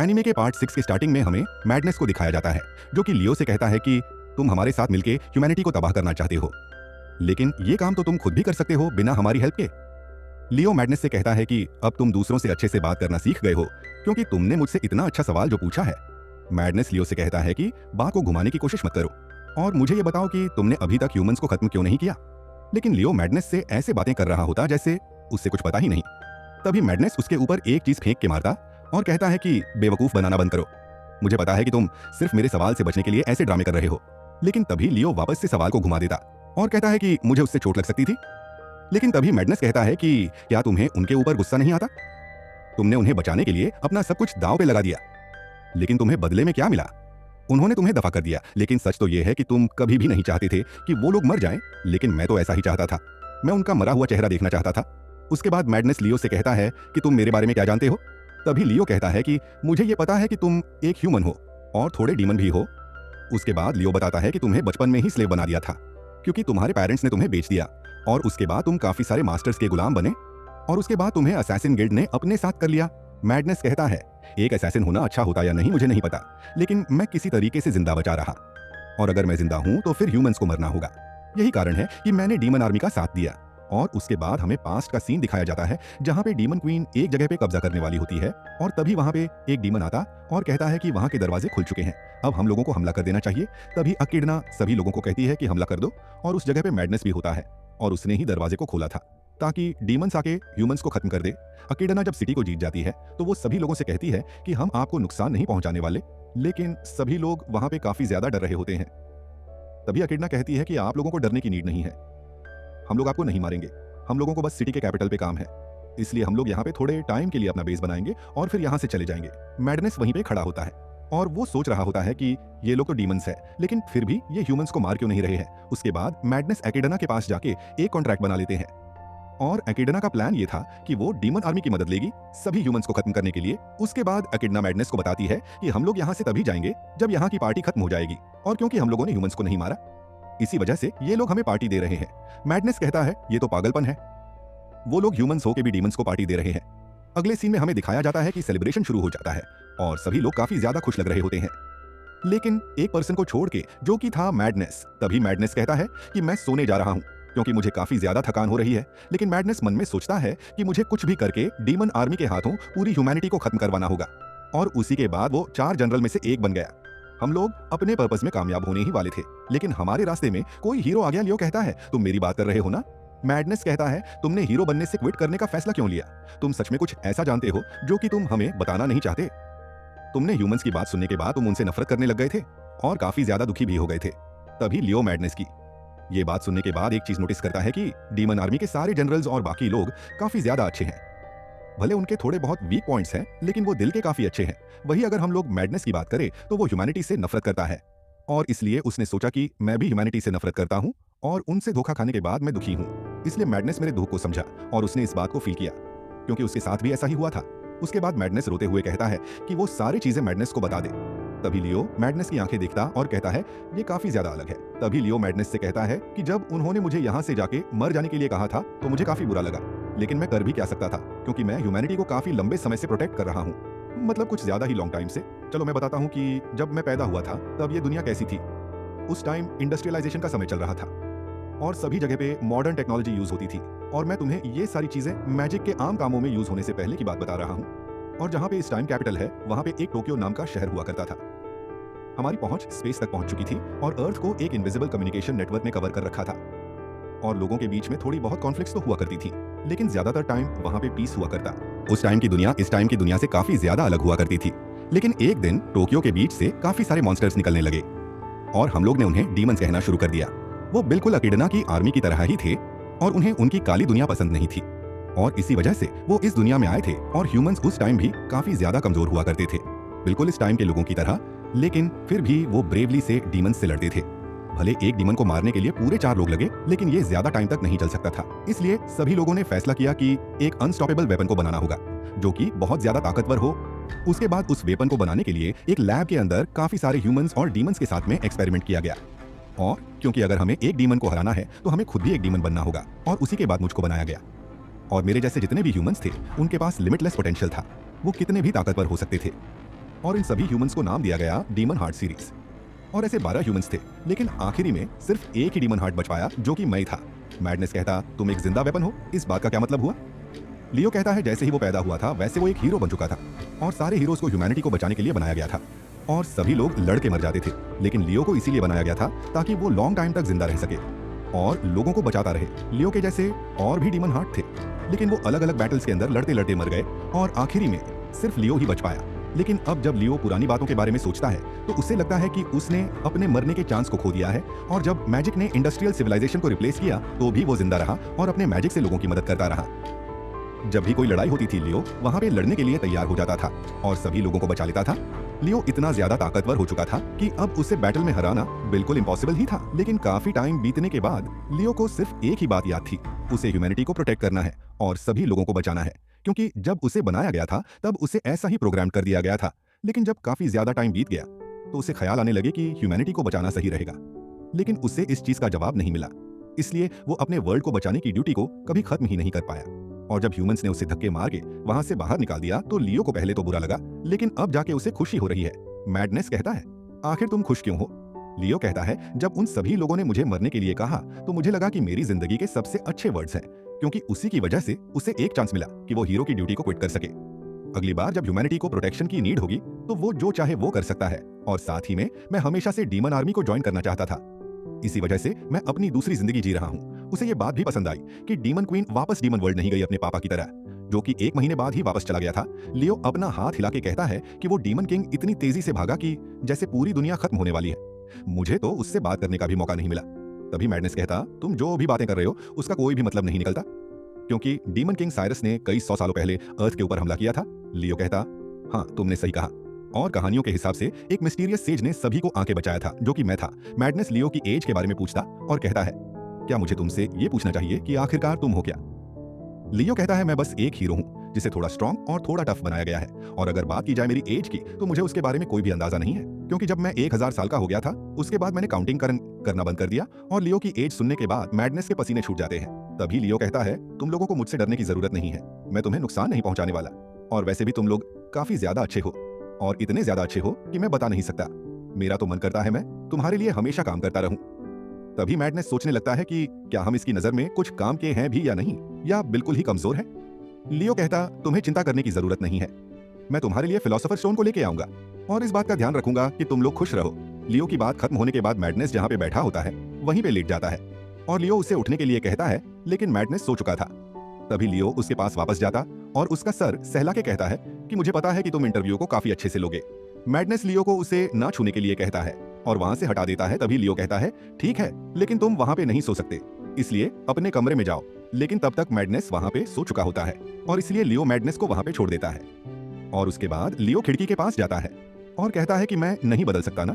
Anime के part 6 के starting में हमें मैडनेस को दिखाया जाता है, जो कि लियो से कहता है कि तुम हमारे साथ मिलके ह्यूमैनिटी को तबाह करना चाहते हो, लेकिन ये काम तो तुम खुद भी कर सकते हो बिना हमारी हेल्प के। लियो मैडनेस से कहता है कि अब तुम दूसरों से अच्छे से बात करना सीख गए हो, क्योंकि तुमने मुझसे इतना अच्छा सवाल जो पूछा है। मैडनेस लियो से कहता है कि बात को घुमाने की कोशिश मत करो और मुझे ये बताओ कि तुमने अभी तक ह्यूमंस को खत्म क्यों नहीं किया। लेकिन लियो मैडनेस से ऐसे बातें कर रहा होता जैसे उससे कुछ पता ही नहीं। तभी मैडनेस उसके ऊपर एक चीज फेंक के मारता और कहता है कि बेवकूफ बनाना बंद करो, मुझे पता है कि तुम सिर्फ मेरे सवाल से बचने के लिए ऐसे ड्रामे कर रहे हो। लेकिन तभी लियो वापस से सवाल को घुमा देता और कहता है कि मुझे उससे चोट लग सकती थी। लेकिन तभी मैडनेस कहता है कि क्या तुम्हें उनके ऊपर गुस्सा नहीं आता? तुमने उन्हें बचाने के लिए अपना सब कुछ दांव पे लगा दिया, लेकिन तुम्हें बदले में क्या मिला? उन्होंने तुम्हें दफा कर दिया। लेकिन सच तो यह है कि तुम कभी भी नहीं चाहते थे कि वो लोग मर जाएं, लेकिन मैं तो ऐसा ही चाहता था। मैं उनका मरा हुआ चेहरा देखना चाहता था। उसके बाद मैडनेस लियो से कहता है कि तुम मेरे बारे में क्या जानते हो? तभी लियो कहता है कि मुझे ये पता है कि तुम एक ह्यूमन हो और थोड़े डीमन भी हो। उसके बाद लियो बताता है कि तुम्हें बचपन में ही स्लेव बना दिया था, क्योंकि तुम्हारे पेरेंट्स ने तुम्हें बेच दिया और उसके बाद तुम काफी सारे मास्टर्स के गुलाम बने और उसके बाद तुम्हें असैसिन गिल्ड ने अपने साथ कर लिया। मैडनेस कहता है एक असैसिन होना अच्छा होता या नहीं मुझे नहीं पता, लेकिन मैं किसी तरीके से जिंदा बचा रहा, और अगर मैं जिंदा हूं तो फिर ह्यूमंस को मरना होगा। यही कारण है कि मैंने डीमन आर्मी का साथ दिया। और उसके बाद हमें पास्ट का सीन दिखाया जाता है जहां पे डीमन क्वीन एक जगह पे कब्जा करने वाली होती है और तभी वहां पे एक डीमन आता और कहता है कि वहां के दरवाजे खुल चुके हैं, अब हम लोगों को हमला कर देना चाहिए। तभी अकिडना सभी लोगों को कहती है कि हमला कर दो और उस जगह पे मैडनेस भी होता है और उसने ही दरवाजे को खोला था ताकि डीमंस आके ह्यूमंस को खत्म कर दे। अकिडना जब सिटी को जीत जाती है तो वो सभी लोगों से कहती है कि हम आपको नुकसान नहीं पहुंचाने वाले, लेकिन सभी लोग वहां पे काफी ज्यादा डर रहे होते हैं। तभी अकिडना कहती है कि आप लोगों को डरने की नीड नहीं है, हम लोग आपको नहीं मारेंगे, हम लोगों को बस सिटी के कैपिटल पे काम है, इसलिए हम लोग यहाँ पे थोड़े टाइम के लिए अपना बेस बनाएंगे और फिर यहाँ से चले जाएंगे। मैडनेस वहीं पे खड़ा होता है और वो सोच रहा होता है कि ये लोग तो डीमंस है, लेकिन फिर भी ये ह्यूमंस को मार क्यों नहीं रहे हैं। उसके बाद मैडनेस अकिडना के पास जाके एक कॉन्ट्रैक्ट बना लेते हैं और अकिडना का प्लान ये था कि वो डीमन आर्मी की मदद लेगी सभी ह्यूमंस को खत्म करने के लिए। उसके बाद अकिडना मैडनेस को बताती है कि हम लोग यहाँ से तभी जाएंगे जब यहाँ की पार्टी खत्म हो जाएगी, और क्योंकि हम लोगों ने ह्यूमंस को नहीं मारा इसी वजह से ये लोग हमें पार्टी दे रहे हैं। मैडनेस कहता है ये तो पागलपन है, वो लोग ह्यूमंस हो के भी डीमंस को पार्टी दे रहे हैं। अगले सीन में हमें दिखाया जाता है कि सेलिब्रेशन शुरू हो जाता है और सभी लोग काफी ज्यादा खुश लग रहे होते हैं, लेकिन एक पर्सन को छोड़ के जो कि था मैडनेस। तभी मैडनेस कहता है कि मैं सोने जा रहा हूं क्योंकि मुझे काफी ज्यादा थकान हो रही है। लेकिन मैडनेस मन में सोचता है कि मुझे कुछ भी करके डीमन आर्मी के हाथों पूरी ह्यूमैनिटी को खत्म करवाना होगा, और उसी के बाद वो 4 जनरल में से एक बन गया। हम लोग अपने पर्पस में कामयाब होने ही वाले थे, लेकिन हमारे रास्ते में कोई हीरो आ गया। लियो कहता है तुम मेरी बात कर रहे हो ना? मैडनेस कहता है तुमने हीरो बनने से क्विट करने का फैसला क्यों लिया? तुम सच में कुछ ऐसा जानते हो जो कि तुम हमें बताना नहीं चाहते? तुमने ह्यूमंस की बात सुनने के बाद तुम उनसे नफरत करने लग गए थे और काफी ज्यादा दुखी भी हो गए थे। तभी लियो मैडनेस की ये बात सुनने के बाद एक चीज नोटिस करता है कि डीमन आर्मी के सारे जनरल्स और बाकी लोग काफी ज्यादा अच्छे हैं। भले उनके थोड़े बहुत वीक पॉइंट्स हैं, लेकिन वो दिल के काफी अच्छे हैं। वही अगर हम लोग मैडनेस की बात करें तो वो ह्यूमैनिटी से नफरत करता है, और इसलिए उसने सोचा कि मैं भी ह्यूमैनिटी से नफरत करता हूं और उनसे धोखा खाने के बाद मैं दुखी हूं। इसलिए मैडनेस मेरे दुख को समझा और उसने इस बात को फील किया, क्योंकि उसके साथ भी ऐसा ही हुआ था। उसके बाद मैडनेस रोते हुए कहता है कि वो सारी चीजें मैडनेस को बता दे। तभी लियो मैडनेस की आंखें देखता और कहता है ये काफी ज्यादा अलग है। तभी लियो मैडनेस से कहता है कि जब उन्होंने मुझे यहाँ से जाके मर जाने के लिए कहा था तो मुझे काफी बुरा लगा, लेकिन मैं कर भी क्या सकता था, क्योंकि मैं ह्यूमैनिटी को काफी लंबे समय से प्रोटेक्ट कर रहा हूँ, मतलब कुछ ज्यादा ही लॉन्ग टाइम से। चलो मैं बताता हूँ कि जब मैं पैदा हुआ था तब ये दुनिया कैसी थी। उस टाइम इंडस्ट्रियलाइजेशन का समय चल रहा था और सभी जगह पे मॉडर्न टेक्नोलॉजी यूज होती थी, और मैं तुम्हें ये सारी चीजें मैजिक के आम कामों में यूज होने से पहले की बात बता रहा हूँ। और जहाँ पे इस टाइम कैपिटल है वहाँ पे एक टोक्यो नाम का शहर हुआ करता था। हमारी पहुंच स्पेस तक पहुंच चुकी थी और अर्थ को एक इनविजिबल कम्युनिकेशन नेटवर्क ने कवर कर रखा था, और लोगों के बीच में थोड़ी बहुत कॉन्फ्लिक्ट्स तो हुआ करती थी, लेकिन ज्यादातर टाइम वहाँ पे पीस हुआ करता। उस टाइम की दुनिया इस टाइम की दुनिया से काफी ज्यादा अलग हुआ करती थी। लेकिन एक दिन टोक्यो के बीच से काफी सारे मॉन्स्टर्स निकलने लगे और हम लोग ने उन्हें डीमंस कहना शुरू कर दिया। वो बिल्कुल अकिडना की आर्मी की तरह ही थे और उन्हें उनकी काली दुनिया पसंद नहीं थी, और इसी वजह से वो इस दुनिया में आए थे। और ह्यूमंस उस टाइम भी काफी ज्यादा कमजोर हुआ करते थे, बिल्कुल इस टाइम के लोगों की तरह, लेकिन फिर भी वो ब्रेवली से डीमंस से लड़ते थे। भले एक डीमन को मारने के लिए पूरे 4 लोग लगे, लेकिन ये ज्यादा टाइम तक नहीं चल सकता था। इसलिए सभी लोगों ने फैसला किया कि एक अनस्टॉपेबल वेपन को बनाना होगा जो कि बहुत ज्यादा ताकतवर हो। उसके बाद उस वेपन को बनाने के लिए एक लैब के अंदर काफी सारे ह्यूमंस और डीमंस के साथ में एक्सपेरिमेंट किया गया, और क्योंकि अगर हमें एक डीमन को हराना है तो हमें खुद भी एक डीमन बनना होगा, और उसी के बाद मुझको बनाया गया। और मेरे जैसे जितने भी ह्यूमंस थे उनके पास लिमिटलेस पोटेंशियल था, वो कितने भी ताकतवर हो सकते थे। और इन सभी ह्यूमंस को नाम दिया गया डीमन हार्ट सीरीज। और ऐसे 12 ह्यूमंस थे, लेकिन आखिरी में सिर्फ एक ही डीमन हार्ट बच पाया, जो कि मैं था। मैडनेस कहता, तुम एक जिंदा वेपन हो, इस बात का क्या मतलब हुआ? लियो कहता है, जैसे ही वो पैदा हुआ था वैसे वो एक हीरो बन चुका था और सारे हीरोज को ह्यूमैनिटी को बचाने के लिए बनाया गया था और सभी लोग लड़ के मर जाते थे, लेकिन लियो को इसीलिए बनाया गया था ताकि वो लॉन्ग टाइम तक जिंदा रह सके और लोगों को बचाता रहे। लियो के जैसे और भी डीमन हार्ट थे, लेकिन वो अलग अलग बैटल्स के अंदर लड़ते लड़ते मर गए और आखिरी में सिर्फ लियो ही बच पाया। लेकिन अब जब लियो पुरानी बातों के बारे में सोचता है तो उसे लगता है कि उसने अपने मरने के चांस को खो दिया है और जब मैजिक ने इंडस्ट्रियल सिविलाइजेशन को रिप्लेस किया तो भी वो जिंदा रहा और अपने मैजिक से लोगों की मदद करता रहा। जब भी कोई लड़ाई होती थी लियो वहां पे लड़ने के लिए तैयार हो जाता था और सभी लोगों को बचा लेता था। लियो इतना ज्यादा ताकतवर हो चुका था कि अब उसे बैटल में हराना बिल्कुल इम्पॉसिबल ही था। लेकिन काफी टाइम बीतने के बाद लियो को सिर्फ एक ही बात याद थी, उसे ह्यूमैनिटी को प्रोटेक्ट करना है और सभी लोगों को बचाना है, क्योंकि जब उसे बनाया गया था तब उसे ऐसा ही प्रोग्राम कर दिया गया था। लेकिन जब काफी ज्यादा टाइम बीत गया तो उसे ख्याल आने लगे कि ह्यूमैनिटी को बचाना सही रहेगा, लेकिन उसे इस चीज का जवाब नहीं मिला। इसलिए वो अपने वर्ल्ड को बचाने की ड्यूटी को कभी खत्म ही नहीं कर पाया और जब ह्यूमंस ने उसे धक्के मार के वहां से बाहर निकाल दिया तो लियो को पहले तो बुरा लगा, लेकिन अब जाके उसे खुशी हो रही है। मैडनेस कहता है, आखिर तुम खुश क्यों हो? लियो कहता है, जब उन सभी लोगों ने मुझे मरने के लिए कहा तो मुझे लगा कि मेरी जिंदगी के सबसे अच्छे वर्ड्स हैं, क्योंकि उसी की वजह से उसे एक चांस मिला कि वो हीरो की ड्यूटी को क्विट कर सके। अगली बार जब ह्यूमैनिटी को प्रोटेक्शन की नीड होगी तो वो जो चाहे वो कर सकता है और साथ ही में मैं हमेशा से डीमन आर्मी को ज्वाइन करना चाहता था। इसी वजह से मैं अपनी दूसरी जिंदगी जी रहा हूँ। उसे ये बात भी पसंद आई कि डीमन क्वीन वापस डीमन वर्ल्ड नहीं गई अपने पापा की तरह, जो कि 1 महीने बाद ही वापस चला गया था। लियो अपना हाथ हिला के कहता है कि वो डीमन किंग इतनी तेजी से भागा कि जैसे पूरी दुनिया खत्म होने वाली है। मुझे तो उससे बात करने का भी मौका नहीं मिला। तभी मैडनेस कहता, तुम जो भी बातें कर रहे हो उसका कोई भी मतलब नहीं निकलता, क्योंकि डीमन किंग साइरस ने कई 100 सालों पहले अर्थ के ऊपर हमला किया था। लियो कहता, हाँ तुमने सही कहा, और कहानियों के हिसाब से एक मिस्टीरियस सेज ने सभी को आके बचाया था, जो कि मैं था। मैडनेस लियो की एज के बारे में पूछता और कहता है, क्या मुझे तुमसे ये पूछना चाहिए कि आखिरकार तुम हो क्या? लियो कहता है, मैं बस एक हीरो हूँ जिसे थोड़ा स्ट्रॉन्ग और थोड़ा टफ बनाया गया है, और अगर बात की जाए मेरी एज की तो मुझे उसके बारे में कोई भी अंदाजा नहीं है, क्योंकि जब मैं 1000 साल का हो गया था उसके बाद मैंने काउंटिंग करना बंद कर दिया। और लियो की एज सुनने के बाद मैडनेस के पसीने छूट जाते हैं। तभी लियो कहता है, तुम लोगों को मुझसे डरने की जरूरत नहीं है, मैं तुम्हें नुकसान नहीं पहुंचाने वाला, और वैसे भी तुम लोग काफी ज्यादा अच्छे हो और इतने ज्यादा अच्छे हो कि मैं बता नहीं सकता। मेरा तो मन करता है मैं तुम्हारे लिए हमेशा काम करता रहूं। तभी मैडनेस सोचने लगता है कि क्या हम इसकी नजर में कुछ काम के हैं भी या नहीं, या बिल्कुल ही कमजोर है। लियो कहता, तुम्हें चिंता करने की जरूरत नहीं है, मैं तुम्हारे लिए फिलोसोफर स्टोन को लेके आऊंगा और इस बात का ध्यान रखूंगा कि तुम लोग खुश रहो। लियो की बात खत्म होने के बाद मैडनेस जहां पे बैठा होता है वहीं पे लेट जाता है और लियो उसे उठने के लिए कहता है, लेकिन मैडनेस सो चुका था। तभी लियो उसके पास वापस जाता और उसका सर सहला के कहता है कि मुझे पता है कि तुम इंटरव्यू को काफी अच्छे से लोगे। मैडनेस लियो को उसे ना छूने के लिए कहता है और वहां से हटा देता है। तभी लियो कहता है, ठीक है, लेकिन तुम वहां पे नहीं सो सकते, इसलिए अपने कमरे में जाओ। लेकिन तब तक मैडनेस वहां पे सो चुका होता है और इसलिए लियो मैडनेस को वहां पे छोड़ देता है। और उसके बाद लियो खिड़की के पास जाता है और कहता है कि मैं नहीं बदल सकता ना,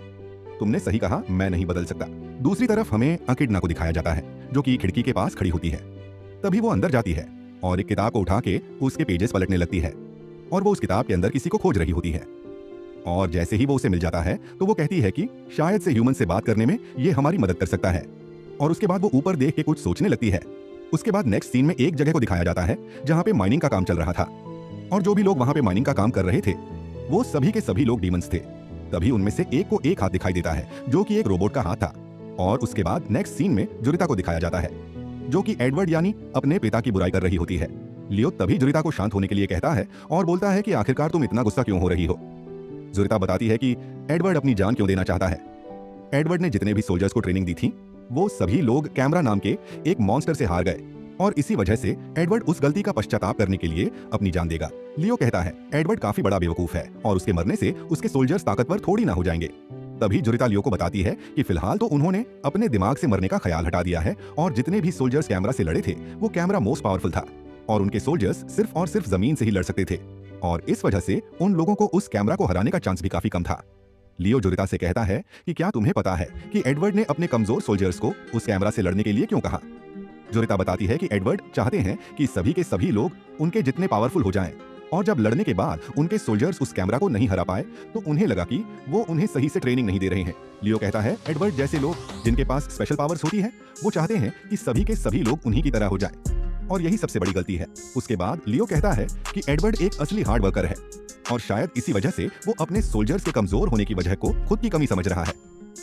तुमने सही कहा, मैं नहीं बदल सकता। दूसरी तरफ हमें अकिडना को दिखाया जाता है, जो कि खिड़की के पास खड़ी होती है। तभी वो अंदर जाती है और एक किताब को उठा के उसके पेजेस पलटने लगती है और वो उस किताब के अंदर किसी को खोज रही होती है। और जैसे ही वो उसे मिल जाता है तो वो कहती है कि शायद से ह्यूमन से बात करने में ये हमारी मदद कर सकता है। और उसके बाद वो ऊपर देख के कुछ सोचने लगती है। उसके बाद नेक्स्ट सीन में एक जगह को दिखाया जाता है जहाँ पे माइनिंग का काम चल रहा था और जो भी लोग वहाँ पे माइनिंग का काम कर रहे थे वो सभी के सभी लोग डीमंस थे। तभी उनमें से एक को एक हाथ दिखाई देता है, जो कि एक रोबोट का हाथ था। और उसके बाद नेक्स्ट सीन में जुरिता को दिखाया जाता है, जो कि एडवर्ड यानी अपने पिता की बुराई कर रही होती है। लियो तभी जुरिता को शांत होने के लिए कहता है और बोलता है कि आखिरकार तुम इतना गुस्सा क्यों हो रही हो। जुरिता बताती है कि एडवर्ड अपनी जान क्यों देना चाहता है। एडवर्ड ने जितने भी सोल्जर्स को ट्रेनिंग दी थी वो सभी लोग कैमरा नाम के एक मॉन्स्टर से हार गए और इसी वजह से एडवर्ड उस गलती का पश्चाताप करने के लिए अपनी जान देगा। लियो कहता है, एडवर्ड काफी बड़ा बेवकूफ है और उसके मरने से उसके सोल्जर्स ताकतवर थोड़ी ना हो जाएंगे। तभी जुरिता लियो को बताती है कि फिलहाल तो उन्होंने अपने दिमाग से मरने का ख्याल हटा दिया है और जितने भी सोल्जर्स कैमरा से लड़े थे वो कैमरा मोस्ट पावरफुल था और उनके सोल्जर्स सिर्फ और सिर्फ जमीन से ही लड़ सकते थे और इस वजह से उन लोगों को उस कैमरा को हराने का चांस भी काफी कम था। लियो जुरिता से कहता है कि क्या तुम्हें पता है कि एडवर्ड ने अपने कमजोर सोल्जर्स को उस कैमरा से लड़ने के लिए क्यों कहा। जुरिता बताती है कि एडवर्ड चाहते हैं कि सभी के सभी लोग उनके जितने पावरफुल हो जाएं और जब लड़ने के बाद उनके सोल्जर्स उस कैमरा को नहीं हरा पाए तो उन्हें लगा कि वो उन्हें सही से ट्रेनिंग नहीं दे रहे हैं। लियो कहता है, एडवर्ड जैसे लोग जिनके पास स्पेशल पावर्स होती है वो चाहते हैं कि सभी के सभी लोग उन्हीं की तरह हो जाएं और यही सबसे बड़ी गलती है। उसके बाद लियो कहता है कि एडवर्ड एक असली हार्ड वर्कर है और शायद इसी वजह से वो अपने सोल्जर्स के कमजोर होने की वजह को खुद की कमी समझ रहा है।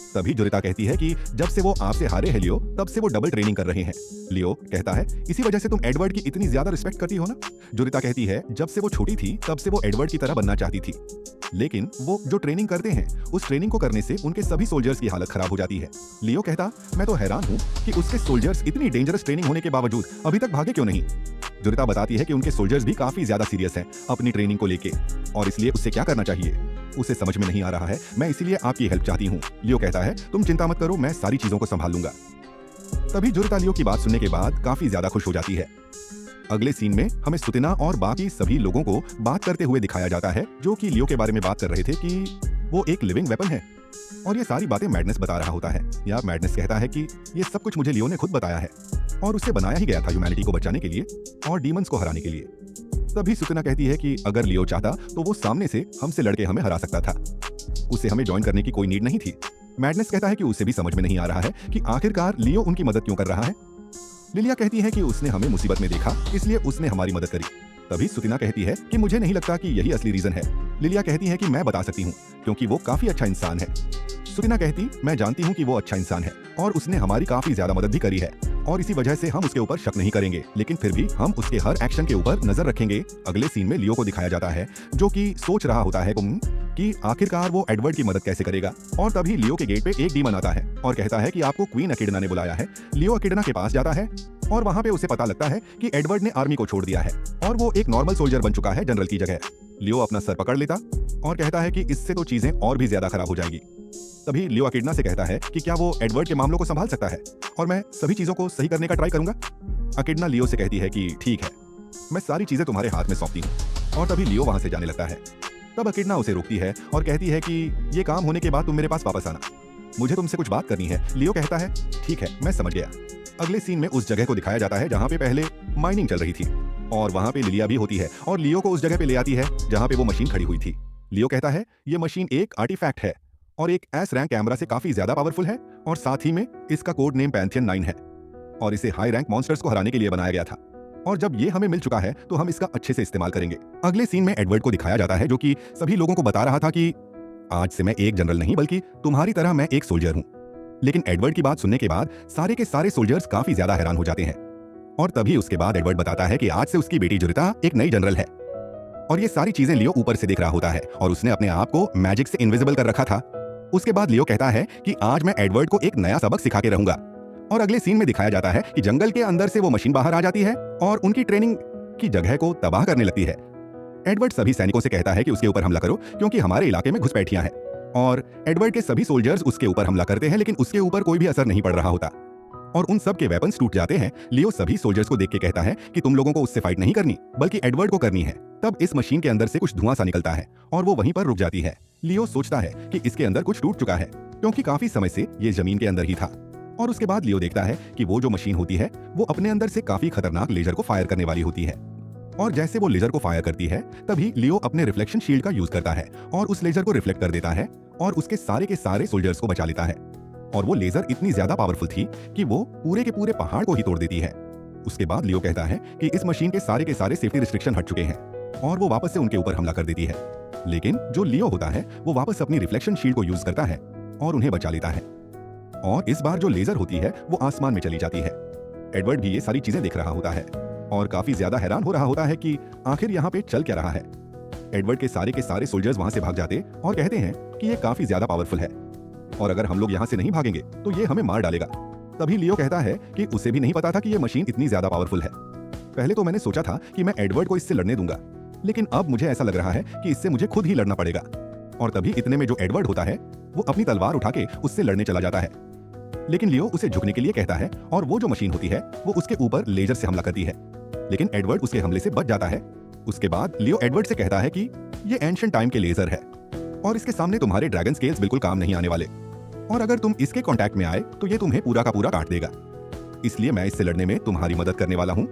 तभी जोरिता कहती है कि जब से वो आपसे हारे हैं लियो, तब से वो डबल ट्रेनिंग कर रहे हैं। लियो कहता है इसी वजह से तुम एडवर्ड की इतनी ज्यादा रिस्पेक्ट करती हो ना। जोरिता कहती है जब से वो छोटी थी तब से वो एडवर्ड की तरह बनना चाहती थी, लेकिन वो जो ट्रेनिंग करते हैं उस ट्रेनिंग को करने से उनके सभी सोल्जर्स की हालत खराब हो जाती है। लियो कहता मैं तो हैरान हूँ कि उसके सोल्जर्स इतनी डेंजरस ट्रेनिंग होने के बावजूद अभी तक भागे क्यों नहीं। जोरिता बताती है कि उनके सोल्जर्स भी काफी ज्यादा सीरियस हैं अपनी ट्रेनिंग को लेके और इसलिए उससे क्या करना चाहिए उसे समझ में नहीं आ रहा है। मैं इसीलिए आपकी हेल्प चाहती हूँ। लियो कहता है तुम चिंता मत करो, मैं सारी चीजों को संभाल लूंगा। तभी जोरिता लियो की बात सुनने के बाद काफी ज्यादा खुश हो जाती है। अगले सीन में हमें सुतिना और बाकी सभी लोगों को बात करते हुए दिखाया जाता है जो कि लियो के बारे में बात कर रहे थे कि वो एक लिविंग वेपन है और ये सारी बातें मैडनेस बता रहा होता है। या मैडनेस कहता है कि ये सब कुछ मुझे लियो ने खुद बताया है और उसे बनाया ही गया था ह्यूमैनिटी को बचाने के लिए और डीमंस को हराने के लिए। तभी सुतिना कहती है कि अगर लियो चाहता तो वो सामने से हमसे लड़के हमें हरा सकता था, उसे हमें ज्वाइन करने की कोई नीड नहीं थी। मैडनेस कहता है कि उसे भी समझ में नहीं आ रहा है कि आखिरकार लियो उनकी मदद क्यों कर रहा है। लिलिया कहती है कि उसने हमें मुसीबत में देखा इसलिए उसने हमारी मदद करी। तभी सुतिना कहती है कि मुझे नहीं लगता कि यही असली रीजन है। लिलिया कहती है कि मैं बता सकती हूँ क्योंकि वो काफी अच्छा इंसान है। सुतिना कहती मैं जानती हूँ कि वो अच्छा इंसान है और उसने हमारी काफी ज्यादा मदद भी करी है और इसी वजह से हम उसके ऊपर शक नहीं करेंगे, लेकिन फिर भी हम उसके हर एक्शन के ऊपर नजर रखेंगे। अगले सीन में लियो को दिखाया जाता है जो कि सोच रहा होता है कि आखिरकार वो एडवर्ड की मदद कैसे करेगा। और तभी लियो के गेट पे एक डीमन आता है और कहता है कि आपको क्वीन एकिडना ने बुलाया है। लियो एकिडना के पास जाता है और वहां पे उसे पता लगता है कि एडवर्ड ने आर्मी को छोड़ दिया है और वो एक नॉर्मल सोल्जर बन चुका है जनरल की जगह। लियो अपना सर पकड़ लेता और कहता है कि इससे तो चीजें और भी ज्यादा खराब हो जाएंगी। तभी लियो अकिडना से कहता है कि क्या वो एडवर्ड के मामलों को संभाल सकता है और मैं सभी चीजों को सही करने का ट्राई करूंगा। अकिडना लियो से कहती है कि ठीक है, मैं सारी चीजें तुम्हारे हाथ में सौंपती हूँ और तभी लियो वहां से जाने लगता है। तब अकिडना उसे रोकती है और कहती है कि ये काम होने के बाद तुम मेरे पास वापस आना, मुझे तुमसे कुछ बात करनी है। लियो कहता है ठीक है, मैं समझ गया। अगले सीन में उस जगह को दिखाया जाता है जहाँ पे पहले माइनिंग चल रही थी और वहाँ पे लिलिया भी होती है और लियो को उस जगह पे ले आती है जहाँ पे वो मशीन खड़ी हुई थी। लियो कहता है ये मशीन एक आर्टिफैक्ट है और एक एस रैंक कैमरा से काफी ज्यादा पावरफुल है और साथ ही में इसका कोड नेम पैंथियन 9 है और इसे हाई रैंक मॉन्स्टर्स को हराने के लिए बनाया गया था और जब ये हमें मिल चुका है तो हम इसका अच्छे से इस्तेमाल करेंगे। अगले सीन में एडवर्ड को दिखाया जाता है जो कि सभी लोगों को बता रहा था कि आज से मैं एक जनरल नहीं बल्कि तुम्हारी तरह मैं एक सोल्जर हूँ। लेकिन एडवर्ड की बात सुनने के बाद सारे के सारे सोल्जर्स काफी ज्यादा हैरान हो जाते हैं और तभी उसके बाद एडवर्ड बताता है कि आज से उसकी बेटी जोरिता एक नई जनरल है और ये सारी चीजें लियो ऊपर से देख रहा होता है और उसने अपने आप को मैजिक से इनविजिबल कर रखा था। उसके बाद लियो कहता है कि आज मैं एडवर्ड को एक नया सबक सिखा के रहूंगा और अगले सीन में दिखाया जाता है कि जंगल के अंदर से वो मशीन बाहर आ जाती है और उनकी ट्रेनिंग की जगह को तबाह करने लगती है। एडवर्ड सभी सैनिकों से कहता है कि उसके ऊपर हमला करो क्योंकि हमारे इलाके में घुसपैठियां हैं और एडवर्ड के सभी सोल्जर्स उसके ऊपर हमला करते हैं लेकिन उसके ऊपर कोई भी असर नहीं पड़ रहा होता और उन सब के वेपन्स टूट जाते हैं। लियो सभी सोल्जर्स को देख के कहता है कि तुम लोगों को उससे फाइट नहीं करनी बल्कि एडवर्ड को करनी है। तब इस मशीन के अंदर से कुछ धुआं सा निकलता है और वो वहीं पर रुक जाती है। लियो सोचता है कि इसके अंदर कुछ टूट चुका है क्योंकि काफी समय से ये जमीन के अंदर ही था और उसके बाद लियो देखता है कि वो जो मशीन होती है वो अपने अंदर से काफी खतरनाक लेजर को फायर करने वाली होती है और जैसे वो लेजर को फायर करती है तभी लियो अपने रिफ्लेक्शन शील्ड का यूज करता है और उस लेजर को रिफ्लेक्ट कर देता है और उसके सारे के सारे सोल्जर्स को बचा लेता है और वो लेजर इतनी ज्यादा पावरफुल थी कि वो पूरे के पूरे पहाड़ को ही तोड़ देती है। उसके बाद लियो कहता है कि इस मशीन के सारे सेफ्टी रिस्ट्रिक्शन हट चुके हैं और वो वापस से उनके ऊपर हमला कर देती है। लेकिन जो लियो होता है वो वापस अपनी रिफ्लेक्शन शील्ड को यूज करता है और उन्हें बचा लेता है और इस बार जो लेजर होती है वो आसमान में चली जाती है। एडवर्ड भी ये सारी चीजें देख रहा होता है और काफी ज्यादा हैरान हो रहा होता है कि आखिर यहाँ पे चल क्या रहा है। एडवर्ड के सारे सोल्जर्स वहां से भाग जाते और कहते हैं कि ये काफी ज्यादा पावरफुल है और अगर हम लोग यहाँ से नहीं भागेंगे तो ये हमें मार डालेगा। तभी लियो कहता है कि उसे भी नहीं पता था कि ये मशीन इतनी ज्यादा पावरफुल है। पहले तो मैंने सोचा था कि मैं एडवर्ड को इससे लड़ने दूंगा लेकिन अब मुझे ऐसा लग रहा है कि इससे मुझे खुद ही लड़ना पड़ेगा। और तभी इतने में जो एडवर्ड होता है वो अपनी तलवार उठा के उससे लड़ने चला जाता है लेकिन लियो उसे झुकने के लिए कहता है और वो जो मशीन होती है वो उसके ऊपर लेजर से हमला करती है लेकिन एडवर्ड उसके हमले से बच जाता है। उसके बाद लियो एडवर्ड से कहता है कि ये एंशिएंट टाइम के लेजर है और इसके सामने तुम्हारे ड्रैगन स्केल्स बिल्कुल काम नहीं आने वाले और अगर तुम इसके कांटेक्ट में आए तो ये तुम्हें पूरा का पूरा काट देगा। इसलिए मैं इससे लड़ने में तुम्हारी मदद करने वाला हूँ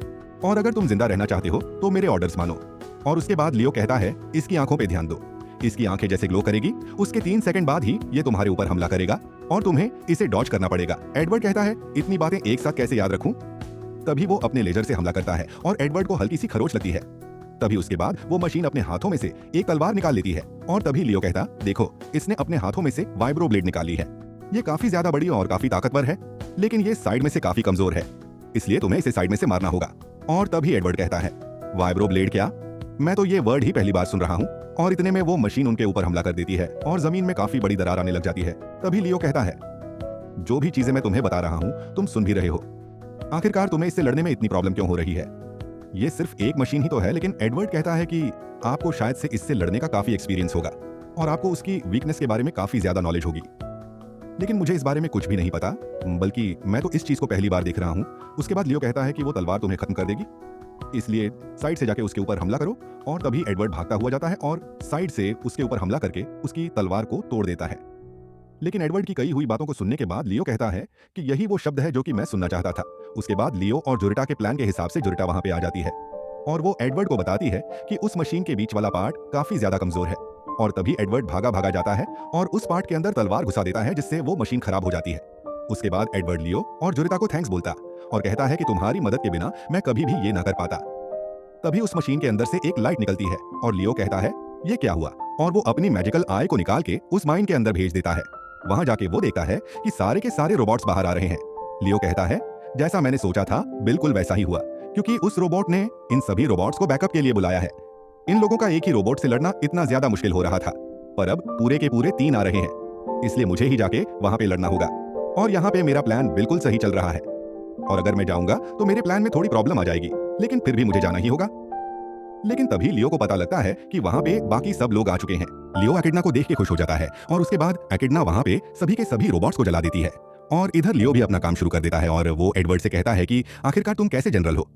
और अगर तुम जिंदा रहना चाहते हो तो मेरे ऑर्डर्स मानो। और उसके बाद लियो कहता है इसकी आंखों पे ध्यान दो, इसकी आंखें जैसे ग्लो करेगी उसके 3 सेकंड बाद ही ये तुम्हारे ऊपर हमला करेगा और तुम्हें इसे डॉज करना पड़ेगा। एडवर्ड कहता है इतनी बातें एक साथ कैसे याद रखूं? तभी वो अपने लेजर से हमला करता है और एडवर्ड को हल्की सी खरोच लगती है। तभी उसके बाद वो मशीन अपने हाथों में से एक तलवार निकाल लेती है और तभी लियो कहता, देखो इसने अपने हाथों में से वाइब्रो ब्लेड निकाली है। ये काफी ज्यादा बड़ी और काफी ताकतवर है, लेकिन ये साइड में से काफी कमजोर है, इसलिए तुम्हें इसे साइड में से मारना होगा। और तभी एडवर्ड कहता है, वाइब्रो ब्लेड क्या? मैं तो ये वर्ड ही पहली बार सुन रहा हूँ। और इतने में वो मशीन उनके ऊपर हमला कर देती है और जमीन में काफी बड़ी दरार आने लग जाती है। तभी लियो कहता है, जो भी चीजें मैं तुम्हें बता रहा हूँ तुम सुन भी रहे हो। आखिरकार तुम्हें इससे लड़ने में इतनी प्रॉब्लम क्यों हो रही है? ये सिर्फ एक मशीन ही तो है। लेकिन एडवर्ड कहता है कि आपको शायद से इससे लड़ने का काफी एक्सपीरियंस होगा और आपको उसकी वीकनेस के बारे में काफी ज्यादा नॉलेज होगी, लेकिन मुझे इस बारे में कुछ भी नहीं पता, बल्कि मैं तो इस चीज को पहली बार देख रहा हूँ। उसके बाद लियो कहता है कि वो तलवार तुम्हें खत्म कर देगी, इसलिए साइड से जाके उसके ऊपर हमला करो। और तभी एडवर्ड भागता हुआ जाता है और साइड से उसके ऊपर हमला करके उसकी तलवार को तोड़ देता है। लेकिन एडवर्ड की कही हुई बातों को सुनने के बाद लियो कहता है कि यही वो शब्द है जो कि मैं सुनना चाहता था। उसके बाद लियो और जोरिटा के प्लान के हिसाब से जोरिटा वहां पे आ जाती है और वो एडवर्ड को बताती है कि उस मशीन के बीच वाला पार्ट काफी ज्यादा कमजोर है। और तभी एडवर्ड भागा भागा जाता है और उस पार्ट के अंदर तलवार घुसा देता है, जिससे वो मशीन खराब हो जाती है। उसके बाद एडवर्ड लियो और जोरिटा को थैंक्स बोलता और कहता है कि तुम्हारी मदद के बिना मैं कभी भी ये ना कर पाता। तभी उस मशीन के अंदर से एक लाइट निकलती है और लियो कहता है, ये क्या हुआ? और वो अपनी मैजिकल आई को निकाल के उस माइन के अंदर भेज देता है। वहां जाके वो देखता है कि सारे के सारे रोबोट्स बाहर आ रहे हैं। लियो कहता है, जैसा मैंने सोचा था बिल्कुल वैसा ही हुआ, क्योंकि उस रोबोट ने इन सभी रोबोट्स को बैकअप के लिए बुलाया है। इन लोगों का एक ही रोबोट से लड़ना इतना ज्यादा मुश्किल हो रहा था, पर अब पूरे के पूरे 3 आ रहे हैं, इसलिए मुझे ही जाके वहां पे लड़ना होगा। और यहाँ पे मेरा प्लान बिल्कुल सही चल रहा है, और अगर मैं जाऊंगा तो मेरे प्लान में थोड़ी प्रॉब्लम आ जाएगी, लेकिन फिर भी मुझे जाना ही होगा। लेकिन तभी लियो को पता लगता है कि वहां पे बाकी सब लोग आ चुके हैं। लियो एकिडना को देख के खुश हो जाता है और उसके बाद एकिडना वहां पे सभी के सभी रोबोट्स को जला देती है। और इधर लियो भी अपना काम शुरू कर देता है और वो एडवर्ड से कहता है कि आखिरकार तुम कैसे जनरल हो,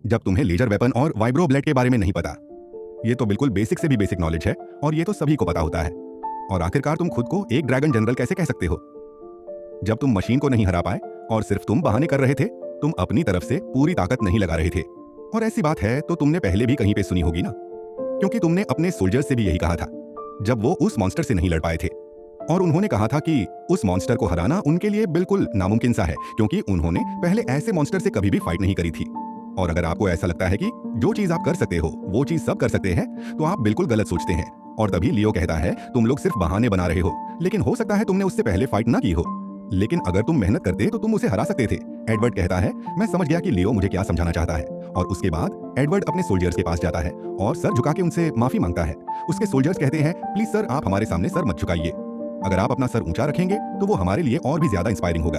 जब तुम्हें लेजर वेपन और वाइब्रो ब्लेड के बारे में नहीं पता। ये तो बिल्कुल बेसिक से भी बेसिक नॉलेज है और ये तो सभी को पता होता है। और आखिरकार तुम खुद को एक ड्रैगन जनरल कैसे कह सकते हो, जब तुम मशीन को नहीं हरा पाए और सिर्फ तुम बहाने कर रहे थे? तुम अपनी तरफ से पूरी ताकत नहीं लगा रहे थे। और ऐसी बात है तो तुमने पहले भी कहीं पे सुनी होगी ना, क्योंकि तुमने अपने सोल्जर्स से भी यही कहा था जब वो उस मॉन्स्टर से नहीं लड़ पाए थे। और उन्होंने कहा था कि उस मॉन्स्टर को हराना उनके लिए बिल्कुल नामुमकिन सा है, क्योंकि उन्होंने पहले ऐसे मॉन्स्टर से कभी भी फाइट नहीं करी थी। और अगर आपको ऐसा लगता है कि जो चीज आप कर सकते हो वो चीज सब कर सकते हैं, तो आप बिल्कुल गलत सोचते हैं। और तभी लियो कहता है, तुम लोग सिर्फ बहाने बना रहे हो, लेकिन हो सकता है तुमने उससे पहले फाइट ना की हो, लेकिन अगर तुम मेहनत करते तो तुम उसे हरा सकते थे। एडवर्ड कहता है, मैं समझ गया कि लियो मुझे क्या समझाना चाहता है। और उसके बाद एडवर्ड अपने सोल्जर्स के पास जाता है और सर झुका के उनसे माफी मांगता है। उसके सोल्जर्स कहते हैं, प्लीज सर आप हमारे सामने सर मत झुकाइए, अगर आप अपना सर ऊंचा रखेंगे तो वो हमारे लिए और भी ज्यादा इंस्पायरिंग होगा।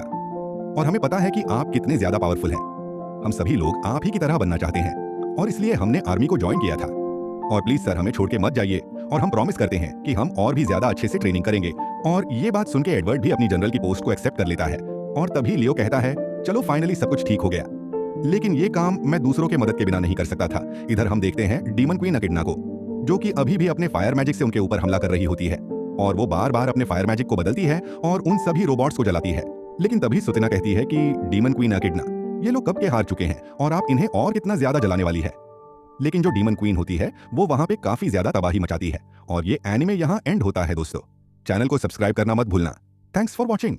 और हमें पता है कि आप कितने ज्यादा पावरफुल हैं। हम सभी लोग आप ही की तरह बनना चाहते हैं और इसलिए हमने आर्मी को ज्वाइन किया था। और प्लीज सर हमें छोड़ के मत जाइए, और हम प्रॉमिस करते हैं कि हम और भी ज्यादा अच्छे से ट्रेनिंग करेंगे। और ये बात सुन के एडवर्ड भी अपनी जनरल की पोस्ट को एक्सेप्ट कर लेता है। और तभी लियो कहता है, चलो फाइनली सब कुछ ठीक हो गया, लेकिन ये काम मैं दूसरों के मदद के बिना नहीं कर सकता था। इधर हम देखते हैं डीमन क्वीन एकिडना को, जो कि अभी भी अपने फायर मैजिक से उनके ऊपर हमला कर रही होती है और वो बार बार अपने फायर मैजिक को बदलती है और उन सभी रोबोट्स को जलाती है। लेकिन तभी सुतिना कहती है कि डीमन क्वीन एकिडना, ये लोग कब के हार चुके हैं और आप इन्हें और कितना ज्यादा जलाने वाली है। लेकिन जो डीमन क्वीन होती है वो वहां पे काफी ज्यादा तबाही मचाती है। और ये एनिमे यहाँ एंड होता है दोस्तों। चैनल को सब्सक्राइब करना मत भूलना। Thanks for watching.